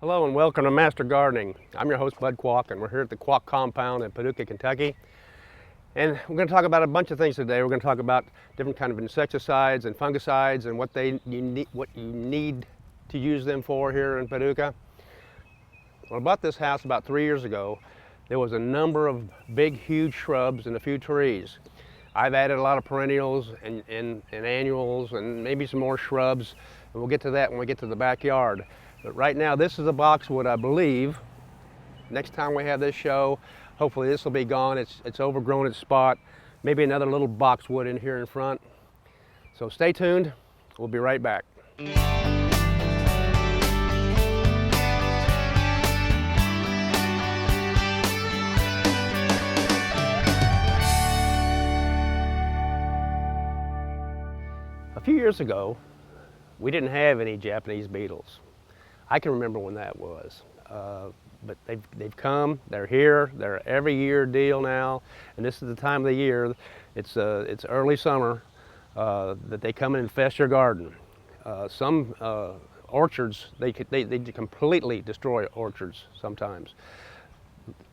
Hello and welcome to Master Gardening. I'm your host Bud Qualk, and we're here at the Qualk compound in Paducah, Kentucky. And we're going to talk about a bunch of things today. We're going to talk about different kind of insecticides and fungicides and what you need to use them for here in Paducah. When I bought this house about 3 years ago, there was a number of big, huge shrubs and a few trees. I've added a lot of perennials and annuals and maybe some more shrubs, and we'll get to that when we get to the backyard. But right now, this is a boxwood, I believe. Next time we have this show, hopefully this will be gone. It's overgrown its spot. Maybe another little boxwood in here in front. So stay tuned. We'll be right back. A few years ago, we didn't have any Japanese beetles. I can remember when that was, but they've come, they're here, they're every year deal now, and this is the time of the year, it's early summer, that they come and infest your garden. Some orchards, they completely destroy orchards sometimes.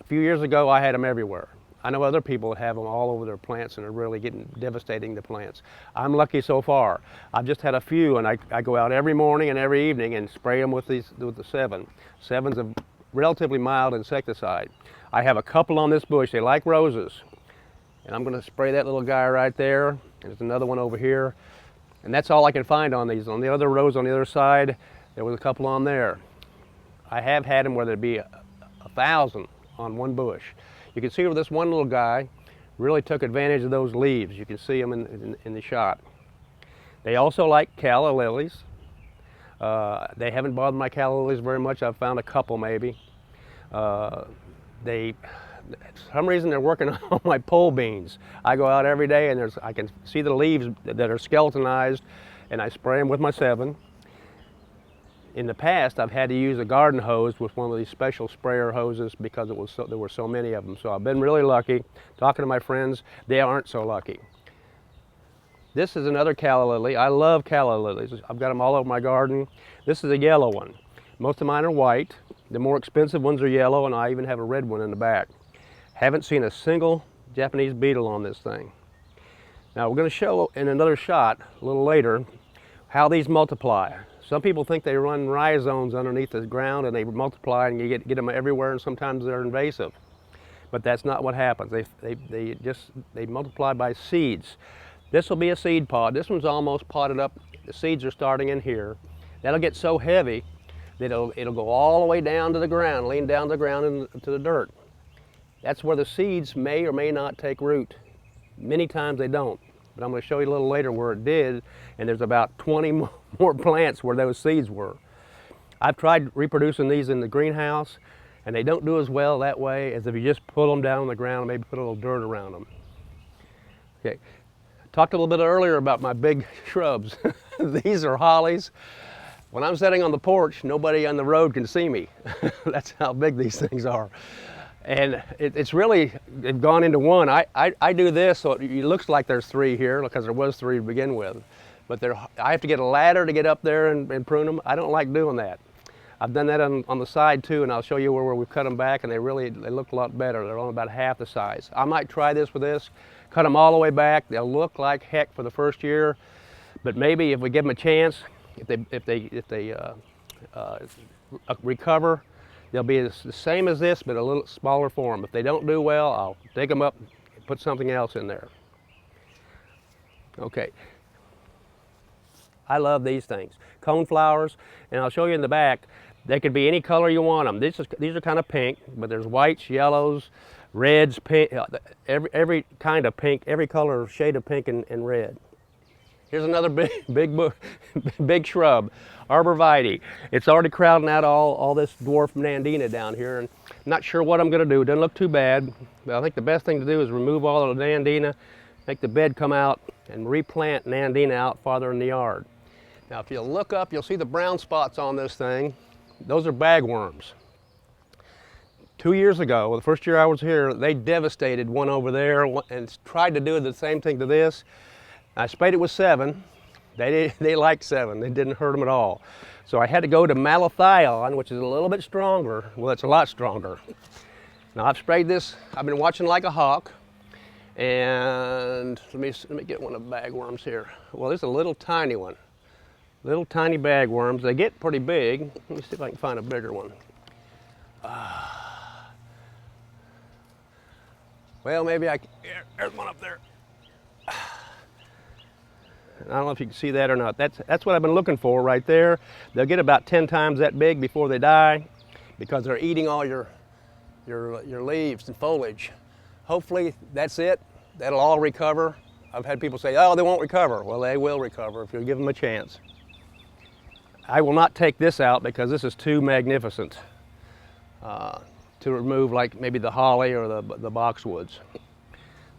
A few years ago, I had them everywhere. I know other people have them all over their plants and are really devastating the plants. I'm lucky so far. I've just had a few, and I go out every morning and every evening and spray them with the 7. 7's a relatively mild insecticide. I have a couple on this bush. They like roses. And I'm going to spray that little guy right there. There's another one over here. And that's all I can find on these. On the other rows on the other side, there was a couple on there. I have had them where there'd be 1,000 on one bush. You can see where this one little guy really took advantage of those leaves. You can see them in the shot. They also like calla lilies. They haven't bothered my calla lilies very much. I've found a couple maybe. For some reason they're working on my pole beans. I go out every day and I can see the leaves that are skeletonized, and I spray them with my 7. In the past, I've had to use a garden hose with one of these special sprayer hoses because there were so many of them. So I've been really lucky. Talking to my friends, they aren't so lucky. This is another calla lily. I love calla lilies. I've got them all over my garden. This is a yellow one. Most of mine are white. The more expensive ones are yellow, and I even have a red one in the back. Haven't seen a single Japanese beetle on this thing. Now we're going to show in another shot a little later how these multiply. Some people think they run rhizomes underneath the ground and they multiply and you get them everywhere, and sometimes they're invasive. But that's not what happens. They multiply by seeds. This will be a seed pod. This one's almost potted up. The seeds are starting in here. That'll get so heavy that it'll go all the way down to the ground, lean down to the ground into the dirt. That's where the seeds may or may not take root. Many times they don't. But I'm going to show you a little later where it did, and there's about 20 more plants where those seeds were. I've tried reproducing these in the greenhouse, and they don't do as well that way as if you just pull them down on the ground and maybe put a little dirt around them. Okay, talked a little bit earlier about my big shrubs. These are hollies. When I'm sitting on the porch, nobody on the road can see me. That's how big these things are. And it's really, they've gone into one. I do this so it looks like there's 3 here because there was 3 to begin with. But I have to get a ladder to get up there and prune them. I don't like doing that. I've done that on the side too, and I'll show you where we've cut them back, and they look a lot better. They're only about half the size. I might try this with this, cut them all the way back. They'll look like heck for the first year, but maybe if we give them a chance, if they recover, they'll be the same as this, but a little smaller form. If they don't do well, I'll dig them up and put something else in there. Okay. I love these things. Coneflowers, and I'll show you in the back, they could be any color you want them. These are kind of pink, but there's whites, yellows, reds, pink, every kind of pink, every color shade of pink and red. Here's another big shrub, arborvitae. It's already crowding out all this dwarf nandina down here, and I'm not sure what I'm going to do. It doesn't look too bad, but I think the best thing to do is remove all of the nandina, make the bed come out, and replant nandina out farther in the yard. Now, if you look up, you'll see the brown spots on this thing. Those are bagworms. 2 years ago, the first year I was here, they devastated one over there and tried to do the same thing to this. I sprayed it with 7, They like 7. They didn't hurt them at all. So I had to go to malathion, which is a little bit stronger. Well, it's a lot stronger. Now I've sprayed this. I've been watching like a hawk. And let me get one of the bagworms here. Well, there's a little tiny one. Little tiny bagworms. They get pretty big. Let me see if I can find a bigger one. Well, maybe I can. There's one up there. I don't know if you can see that or not. That's what I've been looking for right there. They'll get about 10 times that big before they die because they're eating all your leaves and foliage. Hopefully that's it. That'll all recover. I've had people say, oh, they won't recover. Well, they will recover if you give them a chance. I will not take this out because this is too magnificent to remove, like maybe the holly or the boxwoods.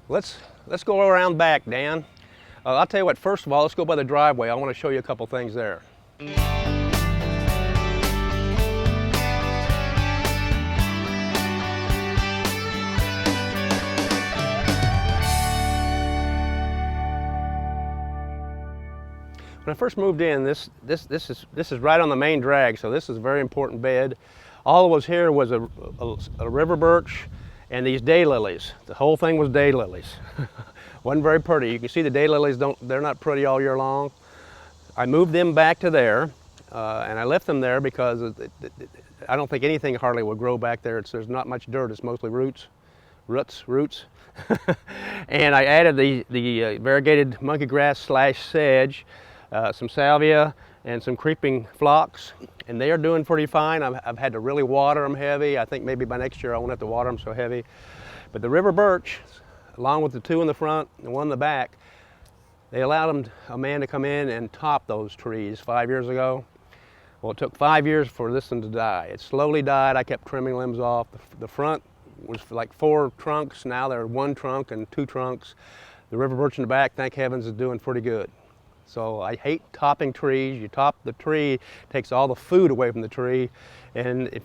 Let's go around back, Dan. I'll tell you what, first of all, let's go by the driveway. I want to show you a couple things there. When I first moved in, this is right on the main drag, so this is a very important bed. All that was here was a river birch and these daylilies. The whole thing was daylilies. Wasn't very pretty. You can see the daylilies they're not pretty all year long. I moved them back to there, and I left them there because I don't think anything hardly would grow back there. There's not much dirt. It's mostly roots. And I added the variegated monkey grass / sedge, some salvia, and some creeping phlox, and they are doing pretty fine. I've had to really water them heavy. I think maybe by next year I won't have to water them so heavy. But the river birch, along with the 2 in the front and 1 in the back, they allowed a man to come in and top those trees 5 years ago. Well, it took 5 years for this one to die. It slowly died. I kept trimming limbs off. The front was like 4 trunks. Now they're 1 trunk and 2 trunks. The river birch in the back, thank heavens, is doing pretty good. So I hate topping trees. You top the tree, takes all the food away from the tree, and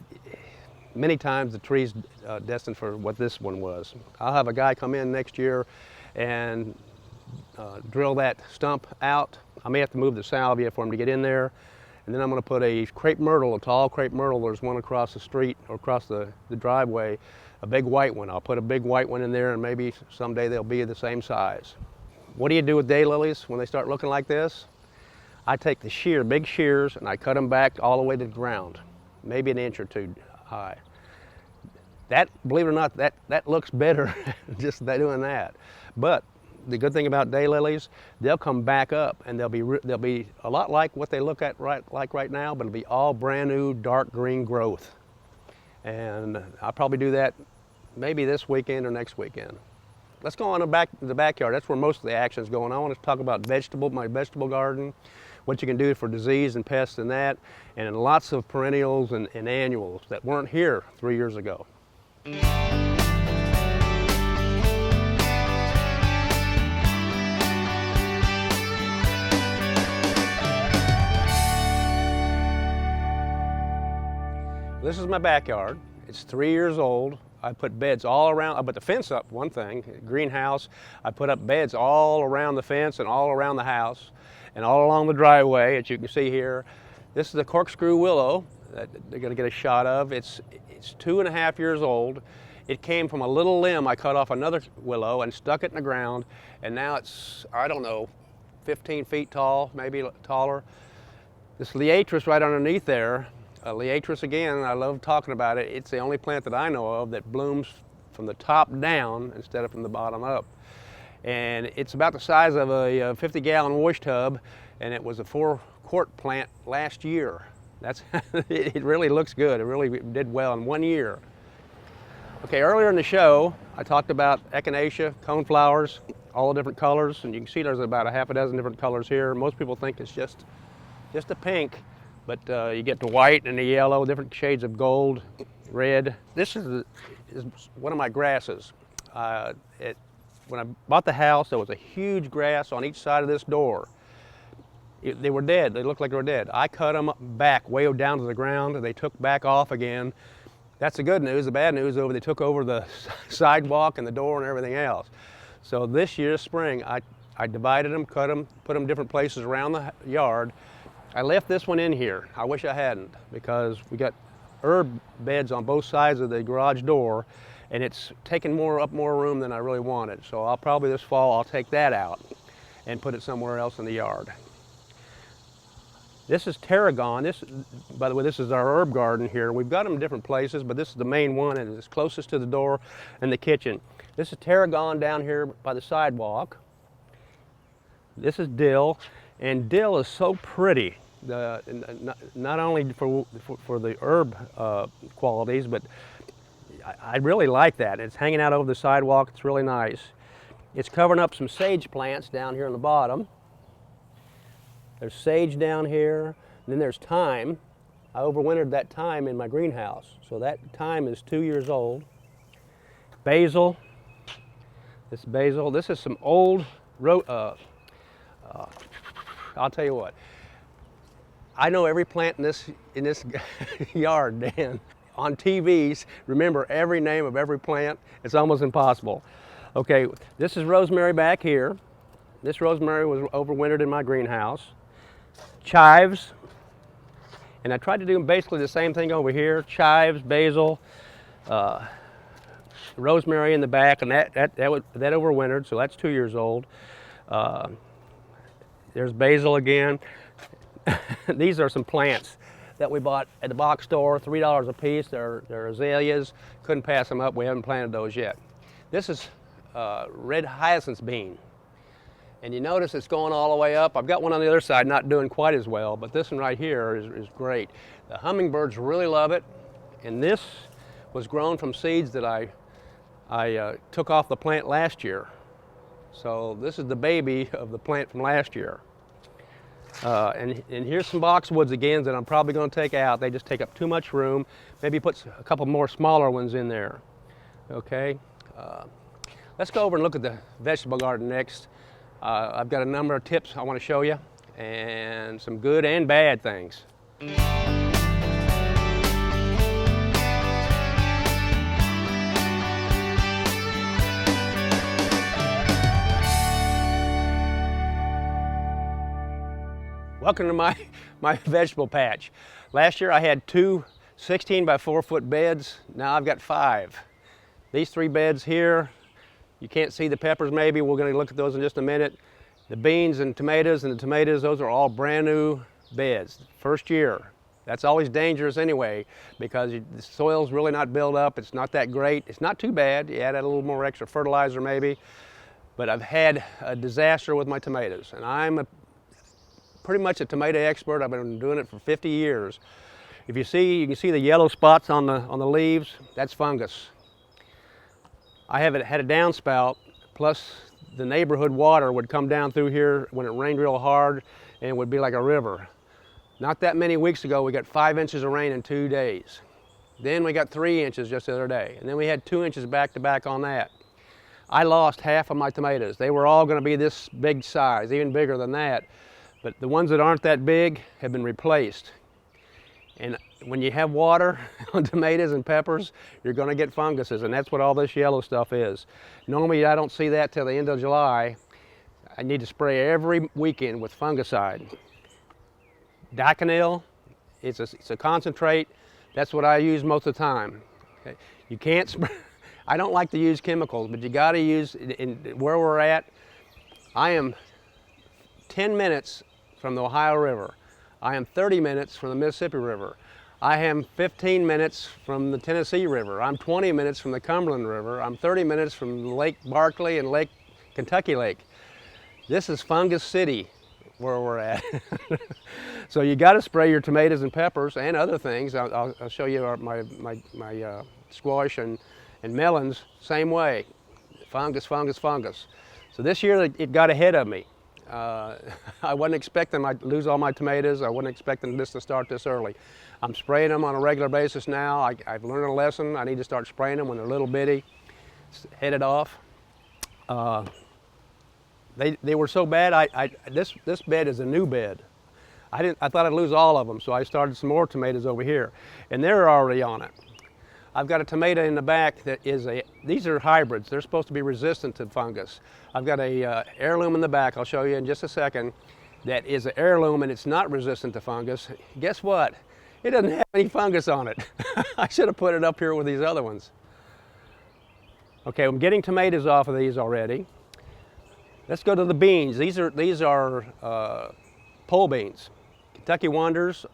many times the tree's destined for what this one was. I'll have a guy come in next year and drill that stump out. I may have to move the salvia for him to get in there, and then I'm going to put a crepe myrtle, a tall crepe myrtle. There's one across the street or across the driveway, a big white one. I'll put a big white one in there, and maybe someday they'll be the same size. What do you do with daylilies when they start looking like this? I take the big shears, and I cut them back all the way to the ground, maybe 1 inch or 2 high. That, believe it or not, that looks better just doing that. But the good thing about daylilies, they'll come back up, and they'll be a lot like what they look at right now, but it'll be all brand new dark green growth. And I'll probably do that maybe this weekend or next weekend. Let's go on the backyard. That's where most of the action is going. I want to talk about my vegetable garden, what you can do for disease and pests and that, and lots of perennials and annuals that weren't here 3 years ago. This is my backyard. It's 3 years old. I put beds all around. I put the fence up, one thing, greenhouse. I put up beds all around the fence and all around the house and all along the driveway, as you can see here. This is a corkscrew willow that they're going to get a shot of. It's 2.5 years old. It came from a little limb. I cut off another willow and stuck it in the ground, and now it's, I don't know, 15 feet tall, maybe taller. This liatris right underneath there, liatris again, I love talking about it. It's the only plant that I know of that blooms from the top down instead of from the bottom up. And it's about the size of a 50-gallon wash tub, and it was a 4-quart plant last year. It really looks good. It really did well in 1 year. Okay, earlier in the show, I talked about echinacea, coneflowers, all the different colors, and you can see there's about a half a dozen different colors here. Most people think it's just a pink. But you get the white and the yellow, different shades of gold, red. This is one of my grasses. When I bought the house, there was a huge grass on each side of this door. They were dead. They looked like they were dead. I cut them back way down to the ground, and they took back off again. That's the good news. The bad news they took over the sidewalk and the door and everything else. So this year, spring, I I divided them, cut them, put them different places around the yard. I left this one in here. I wish I hadn't, because we got herb beds on both sides of the garage door, and it's taking up more room than I really wanted. So I'll probably this fall, I'll take that out and put it somewhere else in the yard. This is tarragon. This, by the way, this is our herb garden here. We've got them in different places, but this is the main one, and it's closest to the door and the kitchen. This is tarragon down here by the sidewalk. This is dill, and dill is so pretty. Not only for the herb qualities, but I really like that. It's hanging out over the sidewalk. It's really nice. It's covering up some sage plants down here on the bottom. There's sage down here, and then there's thyme. I overwintered that thyme in my greenhouse, so that thyme is 2 years old. Basil. This basil. This is some old. I'll tell you what. I know every plant in this yard, Dan. On TVs, remember every name of every plant. It's almost impossible. Okay, this is rosemary back here. This rosemary was overwintered in my greenhouse. Chives, and I tried to do basically the same thing over here. Chives, basil, rosemary in the back, and that overwintered, so that's 2 years old. There's basil again. These are some plants that we bought at the box store, $3 a piece. They're azaleas. Couldn't pass them up. We haven't planted those yet. This is red hyacinth bean. And you notice it's going all the way up. I've got one on the other side not doing quite as well, but this one right here is great. The hummingbirds really love it. And this was grown from seeds that I took off the plant last year. So this is the baby of the plant from last year. And here's some boxwoods again that I'm probably going to take out. They just take up too much room. Maybe put a couple more smaller ones in there. Okay. Let's go over and look at the vegetable garden next. I've got a number of tips I want to show you, and some good and bad things. Welcome to my vegetable patch. Last year I had two 16 by 4 foot beds. Now I've got 5. These 3 beds here, you can't see the peppers maybe. We're going to look at those in just a minute. The beans and tomatoes, those are all brand new beds. First year. That's always dangerous anyway, because the soil's really not built up. It's not that great. It's not too bad. You add a little more extra fertilizer maybe. But I've had a disaster with my tomatoes, and I'm pretty much a tomato expert. I've been doing it for 50 years. If you can see the yellow spots on the leaves. That's fungus. I haven't had a downspout, plus the neighborhood water would come down through here when it rained real hard, and it would be like a river. Not that many weeks ago, we got 5 inches of rain in 2 days. Then we got 3 inches just the other day, and then we had 2 inches back to back on that. I lost half of my tomatoes. They were all going to be this big size, even bigger than that, but the ones that aren't that big have been replaced. And when you have water on tomatoes and peppers, you're going to get funguses, and that's what all this yellow stuff is. Normally I don't see that till the end of July. I need to spray every weekend with fungicide. Daconil, it's a concentrate. That's what I use most of the time. Okay. You can't spray. I don't like to use chemicals, but you got to use, where we're at, I am 10 minutes from the Ohio River. I am 30 minutes from the Mississippi River. I am 15 minutes from the Tennessee River. I'm 20 minutes from the Cumberland River. I'm 30 minutes from Lake Barkley and Kentucky Lake. This is Fungus City where we're at. So you got to spray your tomatoes and peppers and other things. I'll show you my squash and melons, same way. Fungus, fungus, fungus. So this year it got ahead of me. I wasn't expecting I'd lose all my tomatoes. I wasn't expecting this to start this early. I'm spraying them on a regular basis now. I've learned a lesson. I need to start spraying them when they're little bitty, headed off. They were so bad. This bed is a new bed. I thought I'd lose all of them, so I started some more tomatoes over here, and they're already on it. I've got a tomato in the back that is these are hybrids. They're supposed to be resistant to fungus. I've got a heirloom in the back, I'll show you in just a second, that is an heirloom and it's not resistant to fungus. Guess what? It doesn't have any fungus on it. I should have put it up here with these other ones. Okay, I'm getting tomatoes off of these already. Let's go to the beans. These are pole beans, Kentucky Wonders,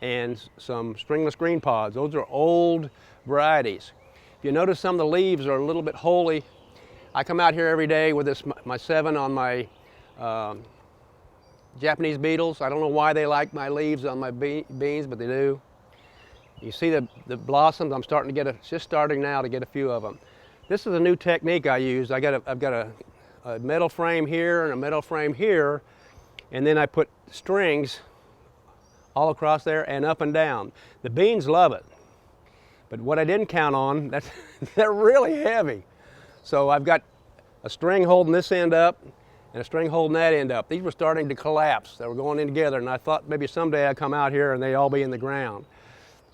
and some stringless green pods. Those are old varieties. If you notice, some of the leaves are a little bit holy. I come out here every day with this my 7 on my Japanese beetles. I don't know why they like my leaves on my beans, but they do. You see the blossoms. I'm starting to get just starting now to get a few of them. This is a new technique I use. I've got a metal frame here and a metal frame here, and then I put strings all across there and up and down. The beans love it, but what I didn't count on, they're really heavy. So I've got a string holding this end up and a string holding that end up. These were starting to collapse. They were going in together, and I thought maybe someday I'd come out here and they'd all be in the ground.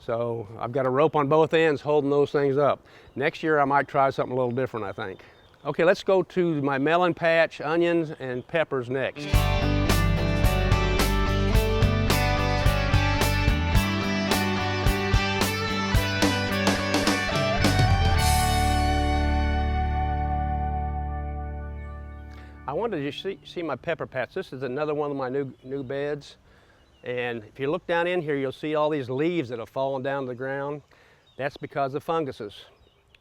So I've got a rope on both ends holding those things up. Next year I might try something a little different, I think. Okay, let's go to my melon patch, onions, and peppers next. I wanted to see my pepper patch. This is another one of my new beds. And if you look down in here, you'll see all these leaves that have fallen down to the ground. That's because of funguses.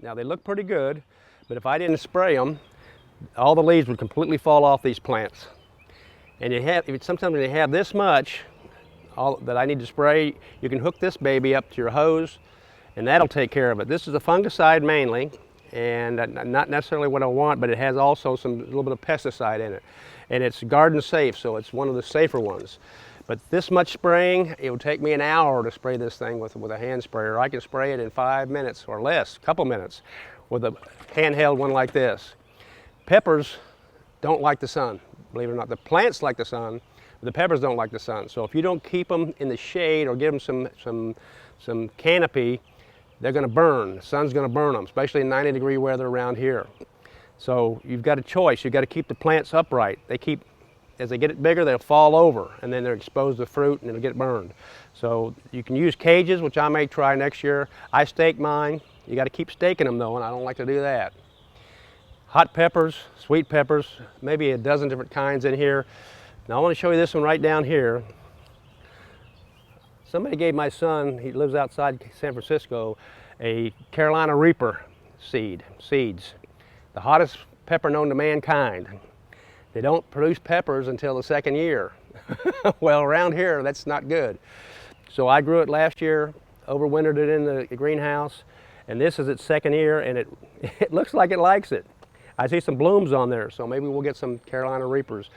Now they look pretty good, but if I didn't spray them, all the leaves would completely fall off these plants. And sometimes when you have this much that I need to spray, you can hook this baby up to your hose and that'll take care of it. This is a fungicide mainly, and not necessarily what I want, but it has also a little bit of pesticide in it. And it's garden safe, so it's one of the safer ones. But this much spraying, it would take me an hour to spray this thing with a hand sprayer. I can spray it in 5 minutes or less, a couple minutes, with a handheld one like this. Peppers don't like the sun, believe it or not. The plants like the sun, but the peppers don't like the sun. So if you don't keep them in the shade or give them some canopy, they're going to burn. The sun's going to burn them, especially in 90-degree weather around here. So you've got a choice. You've got to keep the plants upright. As they get bigger, they'll fall over, and then they're exposed to fruit, and it'll get burned. So you can use cages, which I may try next year. I stake mine. You got to keep staking them, though, and I don't like to do that. Hot peppers, sweet peppers, maybe a dozen different kinds in here. Now I want to show you this one right down here. Somebody gave my son, he lives outside San Francisco, a Carolina Reaper seeds. The hottest pepper known to mankind. They don't produce peppers until the second year. Well, around here, that's not good. So I grew it last year, overwintered it in the greenhouse, and this is its second year, and it looks like it likes it. I see some blooms on there, so maybe we'll get some Carolina Reapers.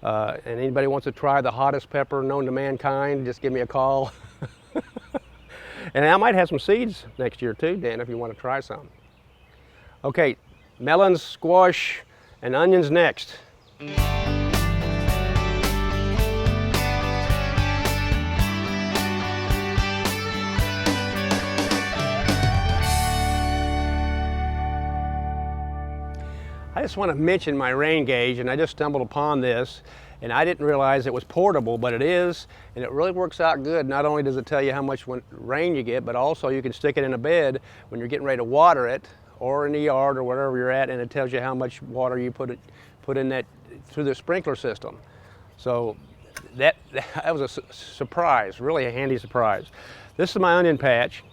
And anybody wants to try the hottest pepper known to mankind, just give me a call. And I might have some seeds next year too, Dan, if you want to try some. Okay, melons, squash, and onions next. I just want to mention my rain gauge, and I just stumbled upon this, and I didn't realize it was portable, but it is, and it really works out good. Not only does it tell you how much rain you get, but also you can stick it in a bed when you're getting ready to water it, or in the yard or wherever you're at, and it tells you how much water you put in that through the sprinkler system. So that was a surprise, really a handy surprise. This is my onion patch,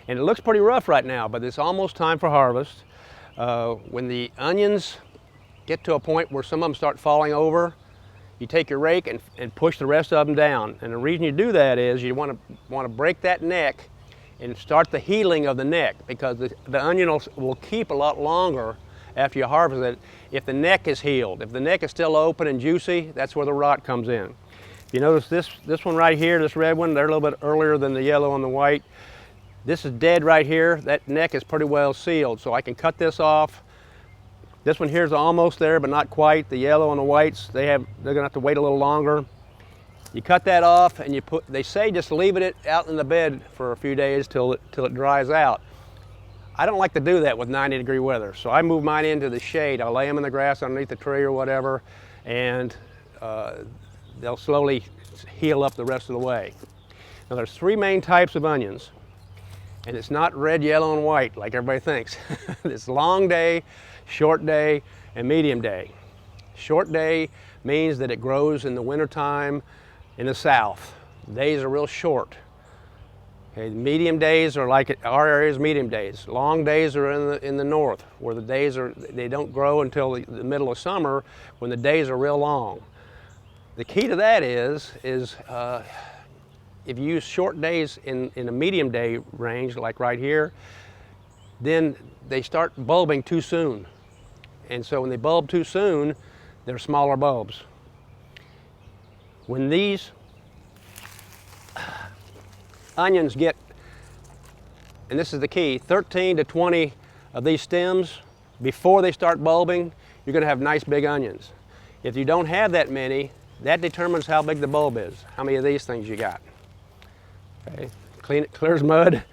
and it looks pretty rough right now, but it's almost time for harvest. When the onions get to a point where some of them start falling over, you take your rake and push the rest of them down. And the reason you do that is you want to break that neck and start the healing of the neck, because the onion will keep a lot longer after you harvest it if the neck is healed. If the neck is still open and juicy, that's where the rot comes in. If you notice this one right here, this red one, they're a little bit earlier than the yellow and the white. This is dead right here. That neck is pretty well sealed, so I can cut this off. This one here is almost there, but not quite. The yellow and the whites, they're gonna have to wait a little longer. You cut that off, and they say just leave it out in the bed for a few days till it dries out. I don't like to do that with 90-degree weather, so I move mine into the shade. I'll lay them in the grass underneath the tree or whatever, and they'll slowly heal up the rest of the way. Now there's three main types of onions, and it's not red, yellow, and white like everybody thinks. It's long day, short day, and medium day. Short day means that it grows in the wintertime in the south. The days are real short. Okay, the medium days are like our area's medium days. Long days are in the north, where the days they don't grow until the middle of summer, when the days are real long. The key to that is if you use short days in a medium day range, like right here, then they start bulbing too soon. And so when they bulb too soon, they're smaller bulbs. When these onions get, and this is the key, 13 to 20 of these stems, before they start bulbing, you're going to have nice big onions. If you don't have that many, that determines how big the bulb is, how many of these things you got. Okay, clear as mud.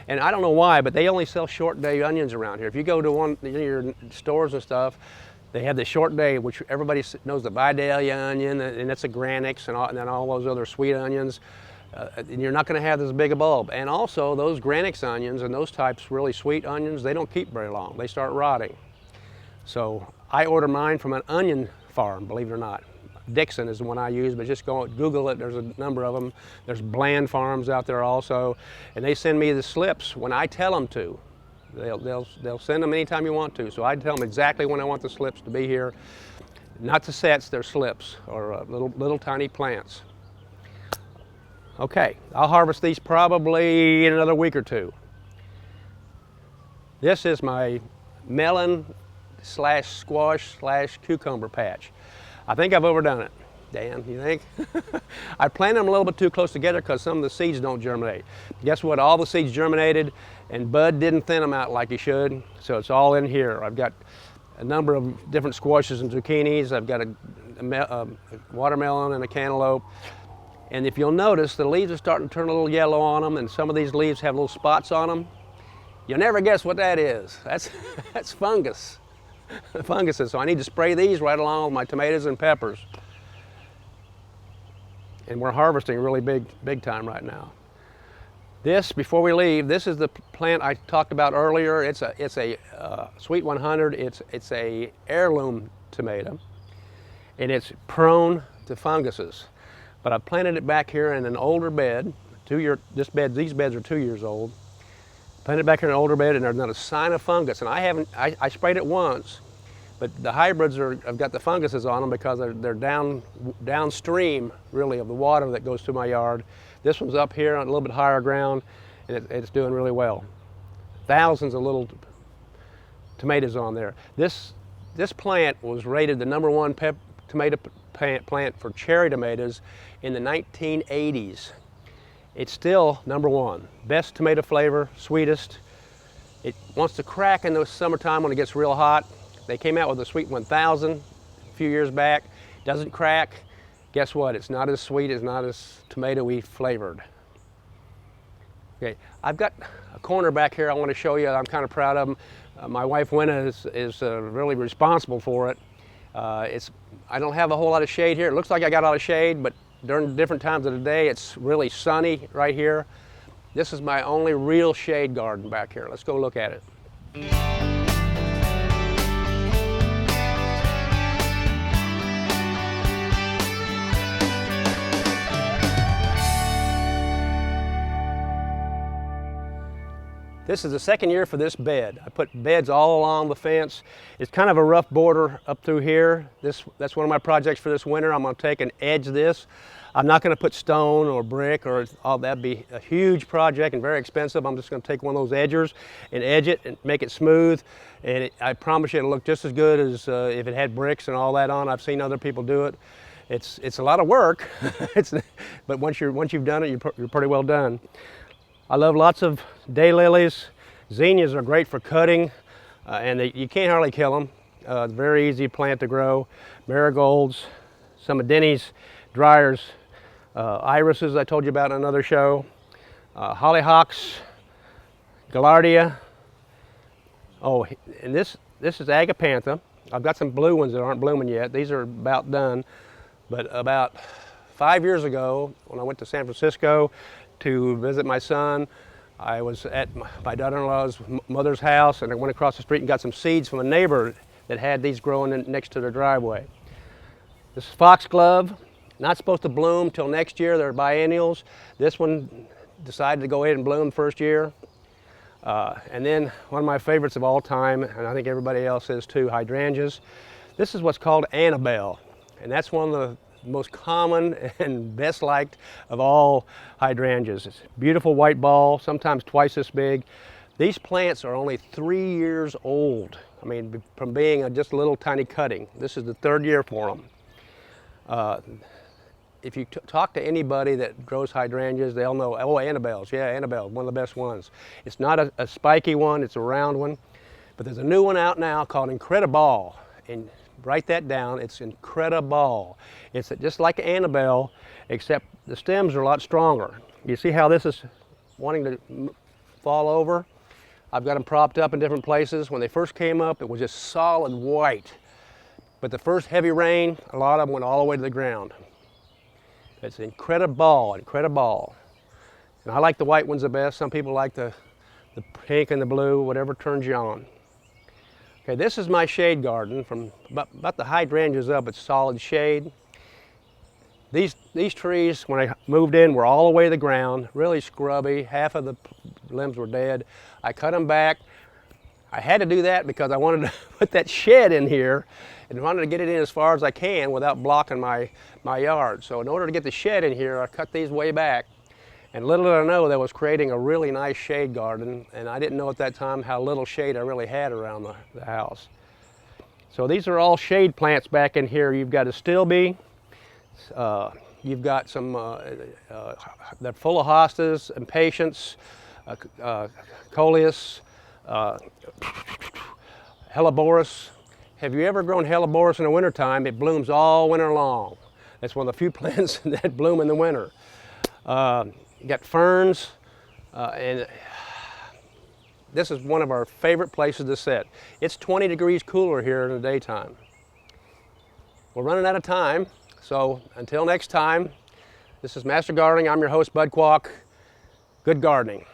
And I don't know why, but they only sell short day onions around here. If you go to one of your stores and stuff, they have the short day, which everybody knows, the Vidalia onion, and that's a Granix, and then all those other sweet onions. And you're not going to have this big a bulb. And also, those Granix onions and those types, really sweet onions, they don't keep very long. They start rotting. So I order mine from an onion farm, believe it or not. Dixon is the one I use, but just go Google it. There's a number of them. There's Bland farms out there also, and they send me the slips when I tell them to. They'll send them anytime you want to. So I tell them exactly when I want the slips to be here. Not the sets, they're slips, or little tiny plants. Okay, I'll harvest these probably in another week or two. This is my melon / squash / cucumber patch. I think I've overdone it. Dan, you think? I planted them a little bit too close together because some of the seeds don't germinate. Guess what? All the seeds germinated, and Bud didn't thin them out like he should, so it's all in here. I've got a number of different squashes and zucchinis. I've got a watermelon and a cantaloupe. And if you'll notice, the leaves are starting to turn a little yellow on them, and some of these leaves have little spots on them. You'll never guess what that is. That's fungus. Funguses. So I need to spray these right along with my tomatoes and peppers. And we're harvesting really big time right now. This, before we leave, this is the plant I talked about earlier. It's a Sweet 100. It's a heirloom tomato, and it's prone to funguses. But I've planted it back here in an older bed. These beds are 2 years old. Planted it back here in an older bed, and there's not a sign of fungus. And I sprayed it once, but the hybrids have got the funguses on them because they're downstream, really, of the water that goes to my yard. This one's up here on a little bit higher ground, and it's doing really well. Thousands of little tomatoes on there. This plant was rated the #1 tomato plant for cherry tomatoes in the 1980s. It's still #1. Best tomato flavor, sweetest. It wants to crack in the summertime when it gets real hot. They came out with a Sweet 1000 a few years back. Doesn't crack. Guess what? It's not as sweet, it's not as tomatoey flavored. Okay, I've got a corner back here I want to show you. I'm kind of proud of them. My wife Winna is really responsible for it. I don't have a whole lot of shade here. It looks like I got a lot of shade, but during different times of the day, it's really sunny right here. This is my only real shade garden back here. Let's go look at it. This is the second year for this bed. I put beds all along the fence. It's kind of a rough border up through here. That's one of my projects for this winter. I'm going to take and edge this. I'm not going to put stone or brick or all that'd be a huge project and very expensive. I'm just going to take one of those edgers and edge it and make it smooth. And I promise you it'll look just as good as if it had bricks and all that on. I've seen other people do it. It's a lot of work, but once you've done it, you're pretty well done. I love lots of daylilies. Zinnias are great for cutting, and you can't hardly kill them. It's a very easy plant to grow. Marigolds, some of Denny's dryers, irises I told you about in another show, hollyhocks, gaillardia, Oh, and this is Agapantha. I've got some blue ones that aren't blooming yet. These are about done. But about 5 years ago, when I went to San Francisco to visit my son, I was at my daughter-in-law's mother's house, and I went across the street and got some seeds from a neighbor that had these growing next to their driveway. This is foxglove, not supposed to bloom till next year. They're biennials. This one decided to go ahead and bloom first year. And then one of my favorites of all time, and I think everybody else is too, hydrangeas. This is what's called Annabelle, and that's one of the most common and best liked of all hydrangeas. It's a beautiful white ball, sometimes twice this big. These plants are only 3 years old. I mean, from being just a little tiny cutting. This is the 3rd year for them. If you talk to anybody that grows hydrangeas, they'll know, oh, Annabelle's, yeah, Annabelle, one of the best ones. It's not a spiky one, it's a round one. But there's a new one out now called Incrediball. And write that down, it's Incrediball. It's just like Annabelle, except the stems are a lot stronger. You see how this is wanting to fall over? I've got them propped up in different places. When they first came up, it was just solid white. But the first heavy rain, a lot of them went all the way to the ground. It's Incrediball, Incrediball. And I like the white ones the best. Some people like the pink and the blue, whatever turns you on. Okay, this is my shade garden. From about the hydrangeas up, it's solid shade. These trees, when I moved in, were all the way to the ground, really scrubby. Half of the limbs were dead. I cut them back. I had to do that because I wanted to put that shed in here and wanted to get it in as far as I can without blocking my yard. So in order to get the shed in here, I cut these way back. And little did I know that was creating a really nice shade garden, and I didn't know at that time how little shade I really had around the house. So these are all shade plants back in here. You've got a stilby, you've got some, they're full of hostas, impatiens, coleus, helleborus. Have you ever grown helleborus in the wintertime? It blooms all winter long. That's one of the few plants that bloom in the winter. You got ferns, and this is one of our favorite places to sit. It's 20 degrees cooler here in the daytime. We're running out of time, so until next time, this is Master Gardening. I'm your host, Bud Qualk. Good gardening.